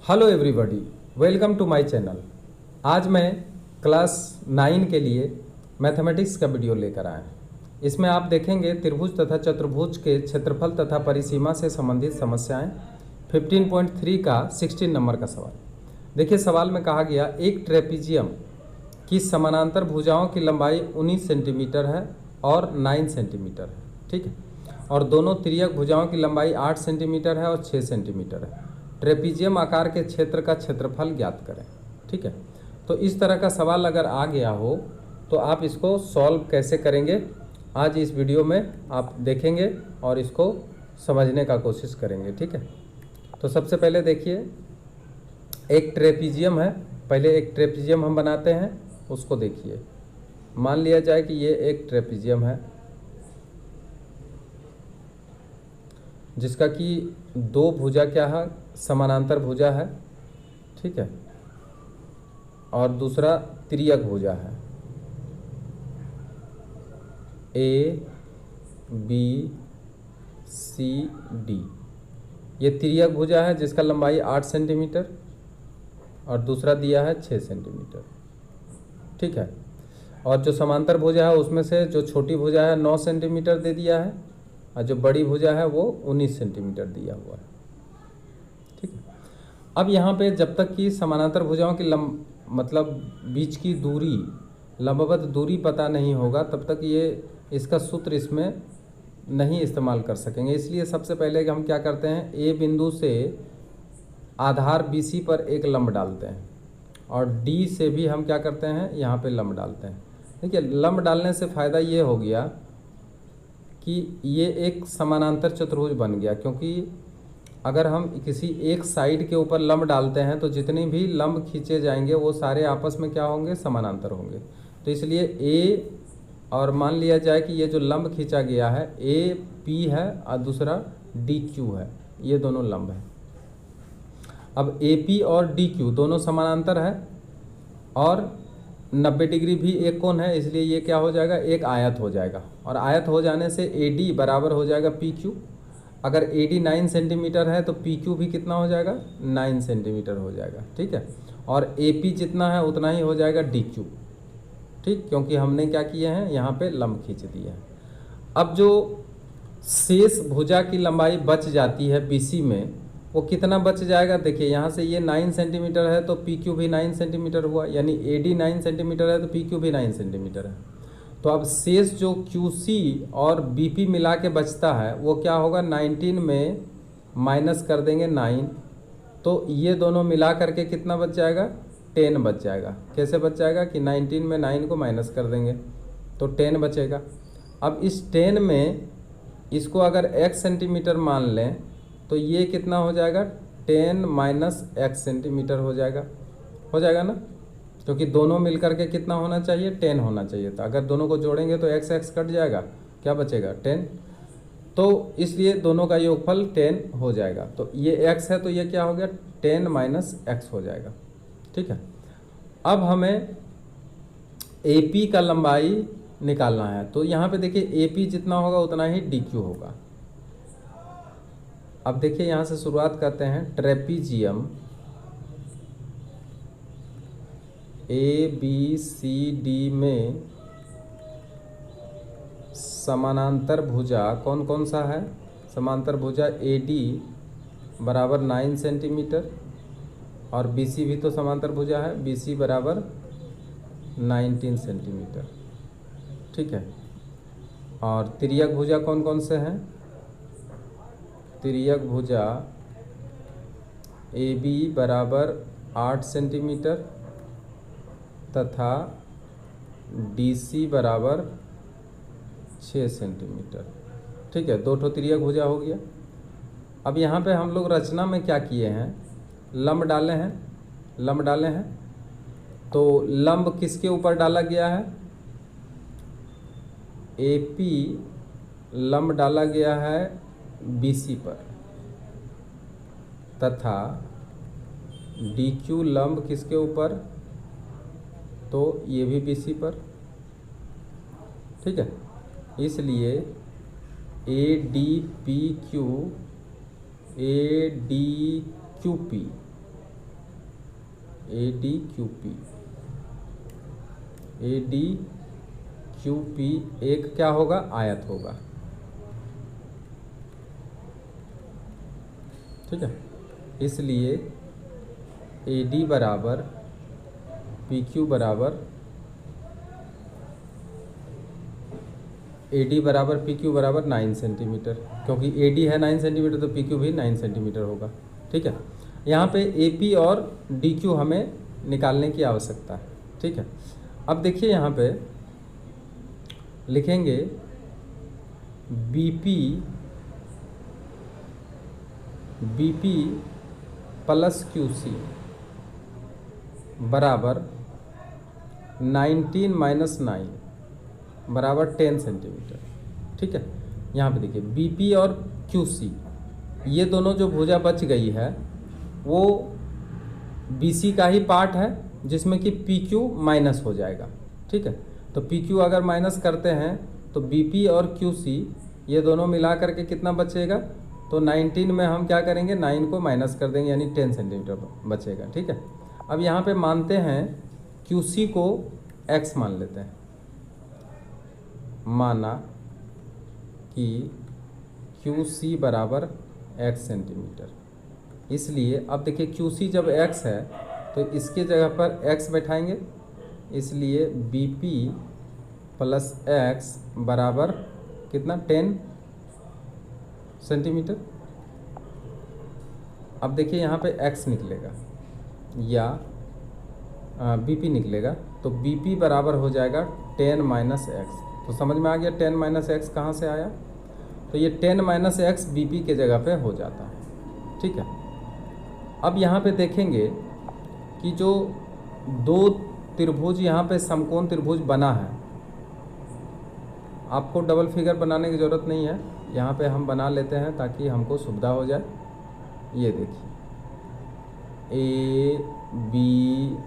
Hello everybody, welcome to my channel. आज मैं class 9 के लिए मैथमेटिक्स का वीडियो लेकर आया हूँ। इसमें आप देखेंगे त्रिभुज तथा चतुर्भुज के क्षेत्रफल तथा परिसीमा से संबंधित समस्याएं। 15.3 का 16 नंबर का सवाल। देखिए, सवाल में कहा गया एक ट्रेपीजियम की समानांतर भुजाओं की लंबाई 19 सेंटीमीटर है और 9 सेंटीमीटर है, ठीक है। और दोनों तिर्यक भुजाओं की लंबाई 8 सेंटीमीटर है और 6 सेंटीमीटर है। ट्रेपीजियम आकार के क्षेत्र का क्षेत्रफल ज्ञात करें, ठीक है। तो इस तरह का सवाल अगर आ गया हो तो आप इसको सॉल्व कैसे करेंगे, आज इस वीडियो में आप देखेंगे और इसको समझने का कोशिश करेंगे, ठीक है। तो सबसे पहले देखिए, एक ट्रेपीजियम है। पहले एक ट्रेपीजियम हम बनाते हैं, उसको देखिए। मान लिया जाए कि ये एक ट्रेपीजियम है जिसका कि दो भुजा क्या है, समानांतर भुजा है, ठीक है, और दूसरा तिर्यक भुजा है। ए बी सी डी, ये तिर्यक भुजा है जिसका लंबाई 8 सेंटीमीटर और दूसरा दिया है 6 सेंटीमीटर, ठीक है। और जो समांतर भुजा है उसमें से जो छोटी भुजा है 9 सेंटीमीटर दे दिया है और जो बड़ी भुजा है वो 19 सेंटीमीटर दिया हुआ है, ठीक है। अब यहाँ पे जब तक कि समानांतर भुजाओं की मतलब बीच की दूरी, लंबवत दूरी पता नहीं होगा तब तक ये इसका सूत्र इसमें नहीं इस्तेमाल कर सकेंगे। इसलिए सबसे पहले हम क्या करते हैं, ए बिंदु से आधार BC पर एक लंब डालते हैं और D से भी हम क्या करते हैं, यहाँ पे लंब डालते हैं। देखिए, लंब डालने से फ़ायदा ये हो गया कि ये एक समानांतर चतुर्भुज बन गया, क्योंकि अगर हम किसी एक साइड के ऊपर लंब डालते हैं तो जितने भी लंब खींचे जाएंगे वो सारे आपस में क्या होंगे, समानांतर होंगे। तो इसलिए ए, और मान लिया जाए कि ये जो लंब खींचा गया है AP है और दूसरा DQ है, ये दोनों लंब है। अब AP और DQ दोनों समानांतर है और 90 डिग्री भी एक कोण है, इसलिए ये क्या हो जाएगा, एक आयत हो जाएगा। और आयत हो जाने से AD बराबर हो जाएगा PQ। अगर AD 9 सेंटीमीटर है तो PQ भी कितना हो जाएगा, 9 सेंटीमीटर हो जाएगा, ठीक है। और AP जितना है उतना ही हो जाएगा DQ, ठीक, क्योंकि हमने क्या किए हैं, यहाँ पे लंब खींच दिए हैं। अब जो शेष भुजा की लंबाई बच जाती है BC में, वो कितना बच जाएगा, देखिए यहाँ से ये 9 सेंटीमीटर है तो PQ भी 9 सेंटीमीटर हुआ, यानी AD 9 सेंटीमीटर है तो PQ भी 9 सेंटीमीटर है। तो अब शेष जो QC और BP मिला के बचता है वो क्या होगा, 19 में माइनस कर देंगे 9, तो ये दोनों मिला करके कितना बच जाएगा, 10 बच जाएगा। कैसे बच जाएगा कि 19 में 9 को माइनस कर देंगे तो 10 बचेगा। अब इस 10 में इसको अगर x सेंटीमीटर मान लें तो ये कितना हो जाएगा, 10 माइनस x सेंटीमीटर हो जाएगा ना, क्योंकि दोनों मिलकर के कितना होना चाहिए, 10 होना चाहिए था। अगर दोनों को जोड़ेंगे तो x कट जाएगा, क्या बचेगा, 10। तो इसलिए दोनों का योगफल 10 हो जाएगा। तो ये x है तो ये क्या हो गया, 10 माइनस x हो जाएगा, ठीक है। अब हमें AP का लंबाई निकालना है, तो यहाँ पे देखिए AP जितना होगा उतना ही DQ होगा। अब देखिए यहाँ से शुरुआत करते हैं। ट्रेपीजियम ABCD में समानांतर भुजा कौन कौन सा है, समांतर भुजा AD बराबर 9 सेंटीमीटर और BC भी तो समांतर भुजा है, BC बराबर 19 सेंटीमीटर, ठीक है। और तिर्यक भुजा कौन कौन से हैं, तिर्यक भुजा AB बराबर 8 सेंटीमीटर तथा DC बराबर 6 सेंटीमीटर, ठीक है। दो ठो तिर्यक भुजा हो गया। अब यहाँ पे हम लोग रचना में क्या किए हैं, लंब डाले हैं। तो लंब किसके ऊपर डाला गया है, AP लंब डाला गया है BC पर तथा DQ लंब किसके ऊपर, तो ये भी BC पर, ठीक है। इसलिए ADPQ ADQP A D Q P एक क्या होगा, आयत होगा। ठीक है, इसलिए ए डी बराबर पी क्यू बराबर ए डी बराबर पी क्यू बराबर 9 सेंटीमीटर, क्योंकि ए डी है 9 सेंटीमीटर तो पी क्यू भी 9 सेंटीमीटर होगा। ठीक है, यहाँ पे ए पी और डी क्यू हमें निकालने की आवश्यकता है। ठीक है, अब देखिए यहाँ पे लिखेंगे B P plus Q C बराबर 19 माइनस 9 बराबर 10 सेंटीमीटर। ठीक है, यहाँ पे देखिए बी पी और क्यू सी ये दोनों जो भुजा बच गई है वो बी सी का ही पार्ट है, जिसमें कि पी क्यू माइनस हो जाएगा। ठीक है, तो पी क्यू अगर माइनस करते हैं तो बी पी और क्यू सी ये दोनों मिला करके कितना बचेगा, तो 19 में हम क्या करेंगे, 9 को माइनस कर देंगे, यानी 10 सेंटीमीटर बचेगा। ठीक है, अब यहाँ पे मानते हैं क्यू सी को x मान लेते हैं। माना कि क्यू सी बराबर x सेंटीमीटर, इसलिए अब देखिए क्यू सी जब x है तो इसके जगह पर x बैठाएंगे, इसलिए बी पी प्लस एक्स बराबर कितना, 10 सेंटीमीटर। अब देखिए यहाँ पे x निकलेगा या बी पी निकलेगा, तो बी पी बराबर हो जाएगा 10 माइनस एक्स। तो समझ में आ गया 10 माइनस एक्स कहाँ से आया, तो ये 10 माइनस एक्स बी पी के जगह पे हो जाता है। ठीक है, अब यहाँ पे देखेंगे कि जो दो त्रिभुज यहाँ पे समकोण त्रिभुज बना है, आपको डबल फिगर बनाने की ज़रूरत नहीं है, यहाँ पे हम बना लेते हैं ताकि हमको सुविधा हो जाए। ये देखिए ए बी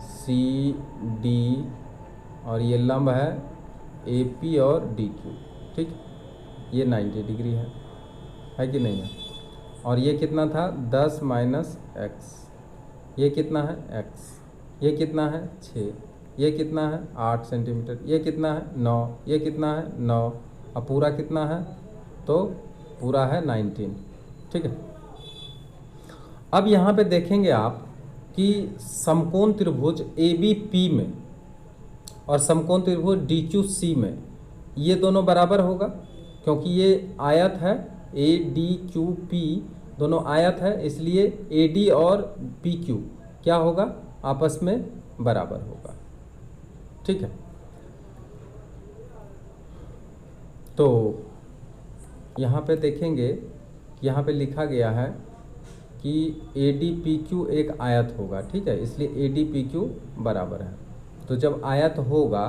सी डी और ये लंब है ए पी और डी क्यू। ठीक, ये 90 डिग्री है कि नहीं है, और ये कितना था 10 माइनस एक्स, ये कितना है एक्स, ये कितना है 6, ये कितना है 8 सेंटीमीटर, ये कितना है 9, ये कितना है 9, अब पूरा कितना है, तो पूरा है 19। ठीक है, अब यहाँ पे देखेंगे आप कि समकोण त्रिभुज ए बी पी में और समकोण त्रिभुज डी क्यू सी में ये दोनों बराबर होगा, क्योंकि ये आयत है, ए डी क्यू पी दोनों आयत है, इसलिए ए डी और पी क्यू क्या होगा, आपस में बराबर होगा। ठीक है, तो यहाँ पे देखेंगे, यहाँ पे लिखा गया है कि ए डी पी क्यू एक आयत होगा। ठीक है, इसलिए ए डी पी क्यू बराबर है, तो जब आयत होगा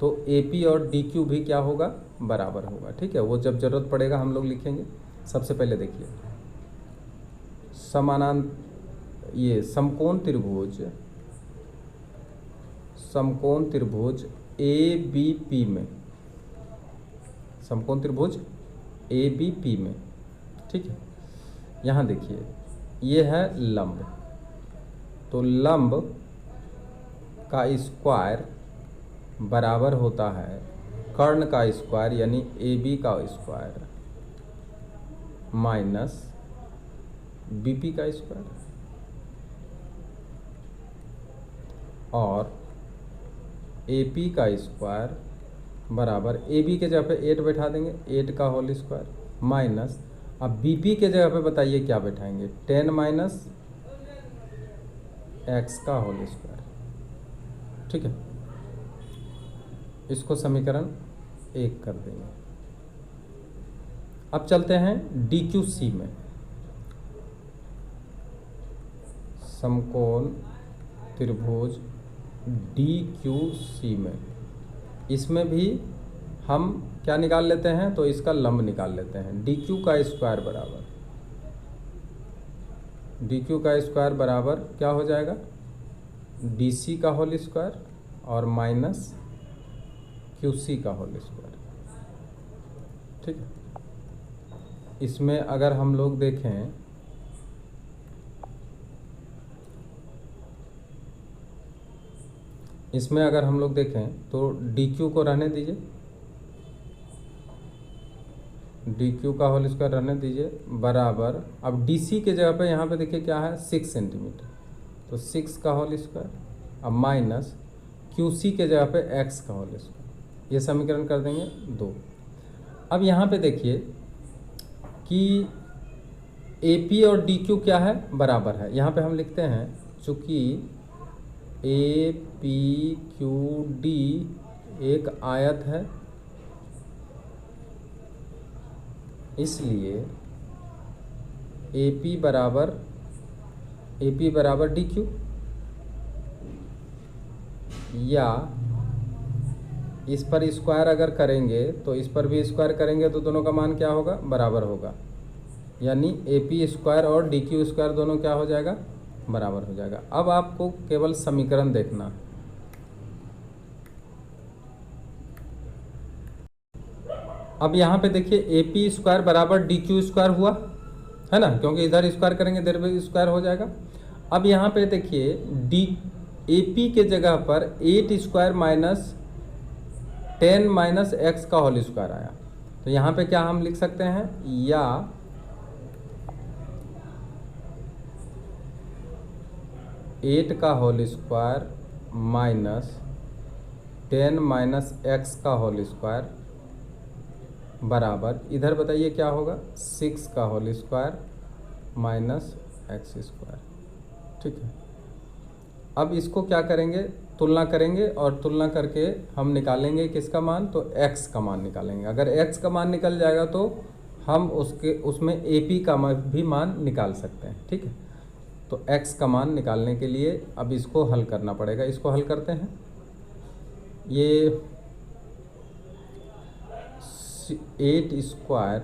तो ए पी और डी क्यू भी क्या होगा, बराबर होगा। ठीक है, वो जब ज़रूरत पड़ेगा हम लोग लिखेंगे। सबसे पहले देखिए ये समकोण त्रिभुज ए बी पी में, समकोण त्रिभुज ए बी पी में। ठीक है, यहाँ देखिए ये है लंब, तो लंब का स्क्वायर बराबर होता है कर्ण का स्क्वायर यानी ए बी का स्क्वायर माइनस बी पी का स्क्वायर, और ए पी का स्क्वायर बराबर ए बी के जगह पे 8 बैठा देंगे, 8 का होल स्क्वायर माइनस, अब बी पी के जगह पे बताइए क्या बैठाएंगे, 10 माइनस एक्स का होल स्क्वायर। ठीक है, इसको समीकरण 1 कर देंगे। अब चलते हैं डी क्यू सी में, समकोण त्रिभुज डी क्यू सी में, इसमें भी हम क्या निकाल लेते हैं, तो इसका लंब निकाल लेते हैं। डी क्यू का स्क्वायर बराबर, डी क्यू का स्क्वायर बराबर क्या हो जाएगा, डी सी का होल स्क्वायर और माइनस क्यू सी का होल स्क्वायर। ठीक है, इसमें अगर हम लोग देखें इसमें अगर हम लोग देखें तो डी क्यू को रहने दीजिए, डी क्यू का होल स्क्वायर रहने दीजिए बराबर, अब डी सी के जगह पे यहाँ पे देखिए क्या है 6 सेंटीमीटर, तो 6 का होल स्क्वायर, अब माइनस क्यू सी के जगह पे एक्स का होल स्क्वायर, ये समीकरण कर देंगे 2। अब यहाँ पे देखिए कि ए पी और डी क्यू क्या है, बराबर है। यहाँ पे हम लिखते हैं चूँकि ए पी क्यू डी एक आयत है, इसलिए ए पी बराबर डी क्यू, या इस पर स्क्वायर अगर करेंगे तो इस पर भी स्क्वायर करेंगे तो दोनों का मान क्या होगा, बराबर होगा, यानी ए पी स्क्वायर और डी क्यू स्क्वायर दोनों क्या हो जाएगा, बराबर हो जाएगा। अब आपको केवल समीकरण देखना है। अब यहाँ पे देखिए ए पी स्क्वायर बराबर डी क्यू स्क्वायर हुआ है ना, क्योंकि इधर स्क्वायर करेंगे इधर भी स्क्वायर हो जाएगा। अब यहाँ पे देखिए डी ए पी के जगह पर 8 स्क्वायर माइनस 10 माइनस एक्स का होल स्क्वायर आया, तो यहाँ पे क्या हम लिख सकते हैं, या 8 का whole square minus 10 minus x का होल स्क्वायर बराबर, इधर बताइए क्या होगा, 6 का whole square minus x square. ठीक है, अब इसको क्या करेंगे, तुलना करेंगे, और तुलना करके हम निकालेंगे किसका मान, तो x का मान निकालेंगे। अगर x का मान निकल जाएगा तो हम उसमें AP का भी मान निकाल सकते हैं। ठीक है, तो x का मान निकालने के लिए अब इसको हल करना पड़ेगा। इसको हल करते हैं, ये 8 स्क्वायर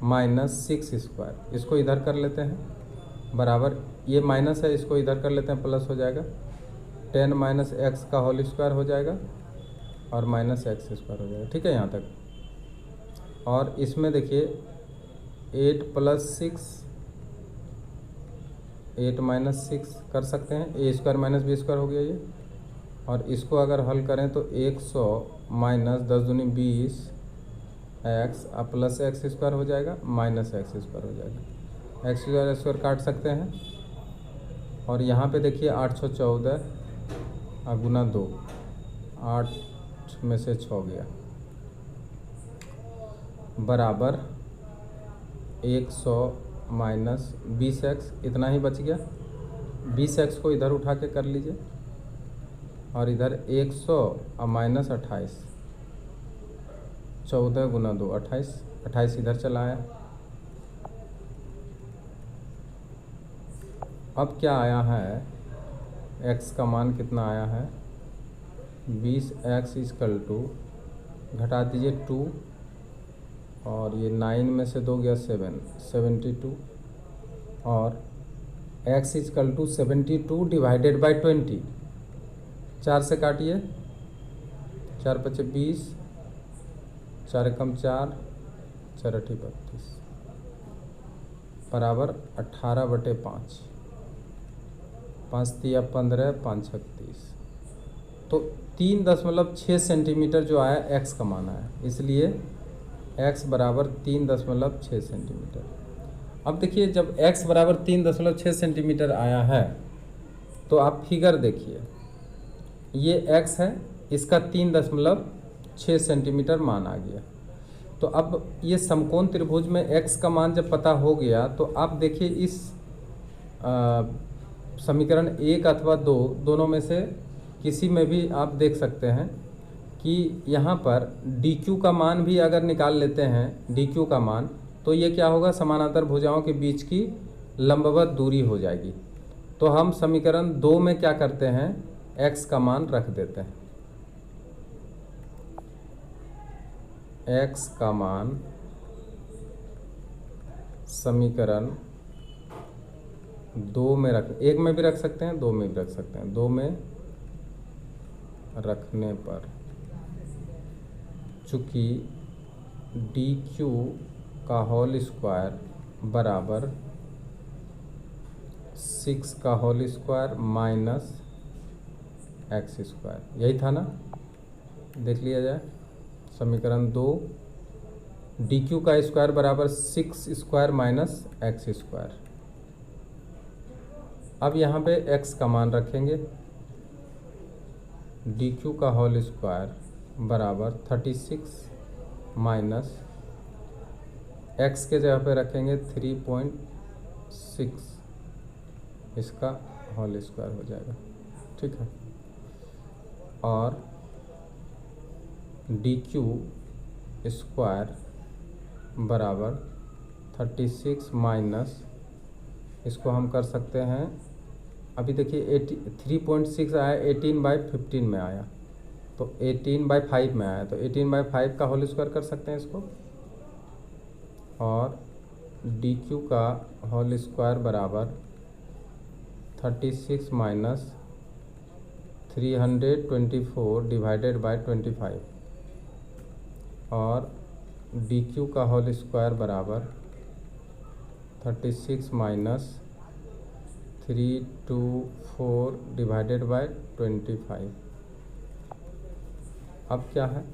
माइनस 6 स्क्वायर, इसको इधर कर लेते हैं बराबर, ये माइनस है इसको इधर कर लेते हैं, प्लस हो जाएगा, 10 माइनस एक्स का होल स्क्वायर हो जाएगा और माइनस एक्स स्क्वायर हो जाएगा। ठीक है यहाँ तक। और इसमें देखिए 8 प्लस 6, 8 माइनस 6 कर सकते हैं, ए स्क्वायर माइनस बी स्क्वायर हो गया ये, और इसको अगर हल करें तो 100 माइनस 10 दूनी 20 एक्स प्लस एक्स स्क्वायर हो जाएगा, माइनस एक्स स्क्वायर हो जाएगा, एक्स स्क्वायर काट सकते हैं। और यहाँ पे देखिए 814 गुना 2, 8 में से 6 गया बराबर 100 माइनस 20x, इतना ही बच गया। 20x को इधर उठा के कर लीजिए, और इधर 100 माइनस 28, 14 गुना 2 28, 28 इधर चला आया। अब क्या आया है, x का मान कितना आया है, 20x इक्वल टू, घटा दीजिए 2, और ये 9 में से 2 गया 7, 72, और x equal to 72 divided by 20, 4 से काटिए, 4 पचे 20, 4 कम 4, 4 अठी 32 बराबर 18/5, 5 तिया 15, 5 छक 30, तो 3.6 सेंटीमीटर जो आया x का मान आया, इसलिए x बराबर 3.6 सेंटीमीटर। अब देखिए जब x बराबर 3.6 सेंटीमीटर आया है तो आप फिगर देखिए, ये x है, इसका 3.6 सेंटीमीटर मान आ गया। तो अब ये समकोण त्रिभुज में x का मान जब पता हो गया तो आप देखिए इस समीकरण 1 अथवा 2 दोनों में से किसी में भी आप देख सकते हैं कि यहाँ पर dq का मान भी अगर निकाल लेते हैं, dq का मान, तो ये क्या होगा, समानांतर भुजाओं के बीच की लंबवत दूरी हो जाएगी। तो हम समीकरण 2 में क्या करते हैं, x का मान रख देते हैं, x का मान समीकरण 2 में रख, 1 में भी रख सकते हैं, 2 में भी रख सकते हैं, 2 में रखने पर चूँकि dq का होल स्क्वायर बराबर 6 का whole square minus x square, यही था ना, देख लिया जाए। समीकरण 2, डी क्यू का स्क्वायर बराबर 6 स्क्वायर माइनस एक्स स्क्वायर। अब यहाँ पे x का मान रखेंगे, डी क्यू का होल स्क्वायर बराबर 36 माइनस x के जगह पे रखेंगे 3.6, इसका होल स्क्वायर हो जाएगा, ठीक है। और डी क्यू स्क्वायर बराबर 36 माइनस, इसको हम कर सकते हैं, अभी देखिए 3.6 आया, 18/15 में आया, तो 18/5 में आया, तो 18/5 का होल स्क्वायर कर सकते हैं इसको। और डी क्यू का होल स्क्वायर बराबर 36 माइनस 324 डिवाइडेड बाय 25, और डी क्यू का होल स्क्वायर बराबर 36 माइनस 324 डिवाइडेड बाय 25। अब क्या है,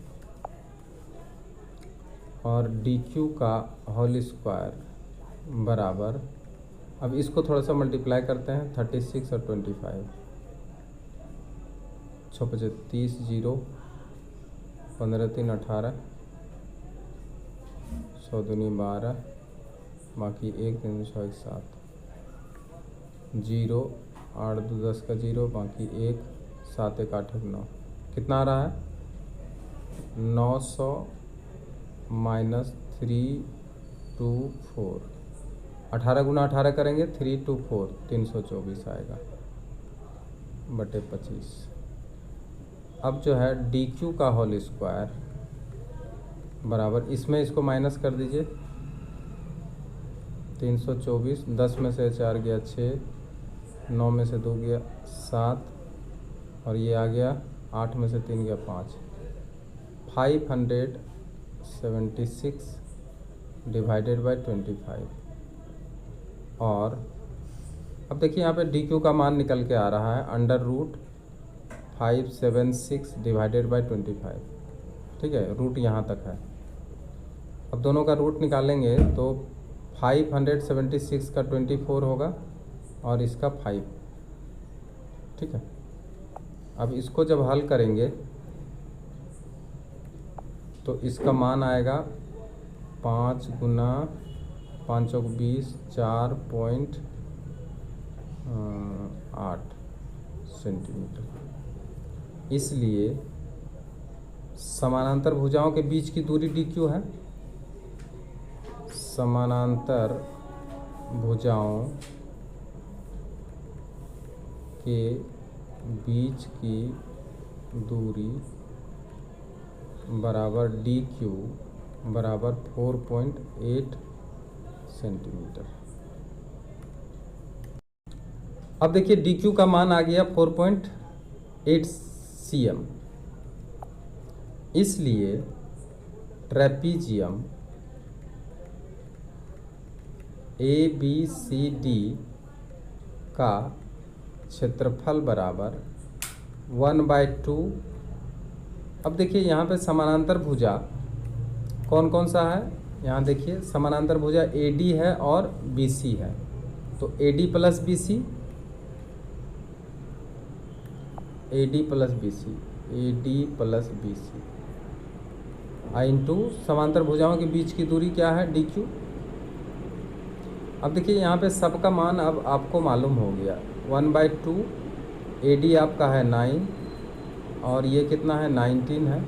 और डी क्यू का होल स्क्वायर बराबर, अब इसको थोड़ा सा मल्टीप्लाई करते हैं, 36 और 25, 6 30 0 15 3 18, 100 दूनी 12, बाकी 1 3 6 1 7, 0 8 2 10 का 0, बाकी 1 7 1 8 1 9, कितना आ रहा है 900 माइनस 324, 18 गुना 18 करेंगे 324, 324 आएगा बटे 25। अब जो है डी क्यू का होल स्क्वायर बराबर, इसमें इसको माइनस कर दीजिए, 324, 10 में से 4 गया 6, 9 में से 2 गया 7, और ये आ गया 8 में से 3 गया 5, 576 डिवाइडेड बाय 25। और अब देखिए यहाँ पे डी क्यू का मान निकल के आ रहा है √576 डिवाइडेड बाय 25, ठीक है, रूट यहाँ तक है। अब दोनों का रूट निकालेंगे तो 576 का 24 होगा और इसका 5, ठीक है। अब इसको जब हल करेंगे तो इसका मान आएगा 5 गुना 5 चौक 20, 4.8 सेंटीमीटर। इसलिए समानांतर भुजाओं के बीच की दूरी डी क्यू है, समानांतर भुजाओं के बीच की दूरी बराबर डी क्यू बराबर 4.8 सेंटीमीटर। अब देखिए डी क्यू का मान आ गया 4.8 cm, इसलिए ट्रेपीजियम ABCD का क्षेत्रफल बराबर 1/2। अब देखिए यहाँ पे समानांतर भुजा कौन कौन सा है, यहाँ देखिए समानांतर भुजा AD है और BC है, तो AD plus BC, AD plus BC, AD plus BC into समांतर भुजाओं के बीच की दूरी क्या है DQ। अब देखिए यहाँ पे सबका मान अब आपको मालूम हो गया, 1/2, AD आपका है 9 और ये कितना है 19 है,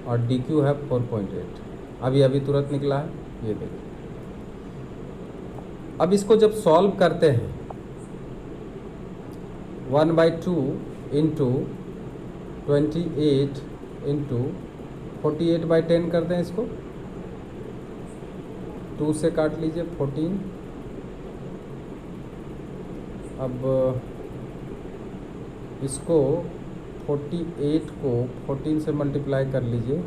और DQ है 4.8, अभी तुरंत निकला है, ये देखिए। अब इसको जब सॉल्व करते हैं 1/2 इंटू 28 इंटू 48/10 करते हैं, इसको 2 से काट लीजिए 14। अब इसको 48 को 14 से मल्टीप्लाई कर लीजिए,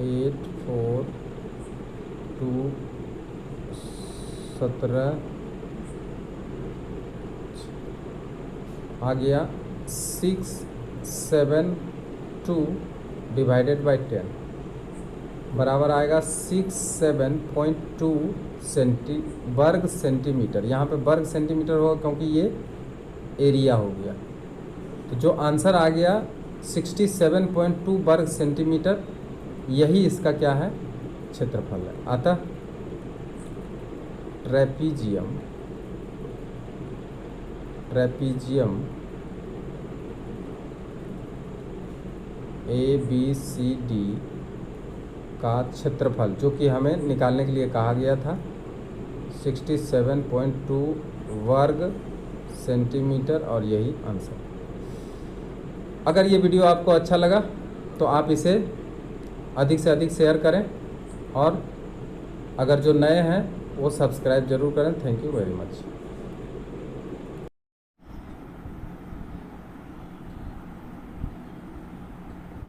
8 4 2 17 आ गया 672 डिवाइडेड बाई 10 बराबर आएगा 67.2 वर्ग सेंटीमीटर। यहाँ पे वर्ग सेंटीमीटर होगा क्योंकि ये एरिया हो गया। तो जो आंसर आ गया 67.2 वर्ग सेंटीमीटर, यही इसका क्या है, क्षेत्रफल है। अतः ट्रेपीजियम ABCD का क्षेत्रफल, जो कि हमें निकालने के लिए कहा गया था, 67.2 वर्ग सेंटीमीटर, और यही आंसर। अगर ये वीडियो आपको अच्छा लगा तो आप इसे अधिक से अधिक शेयर करें, और अगर जो नए हैं वो सब्सक्राइब ज़रूर करें। Thank you very much.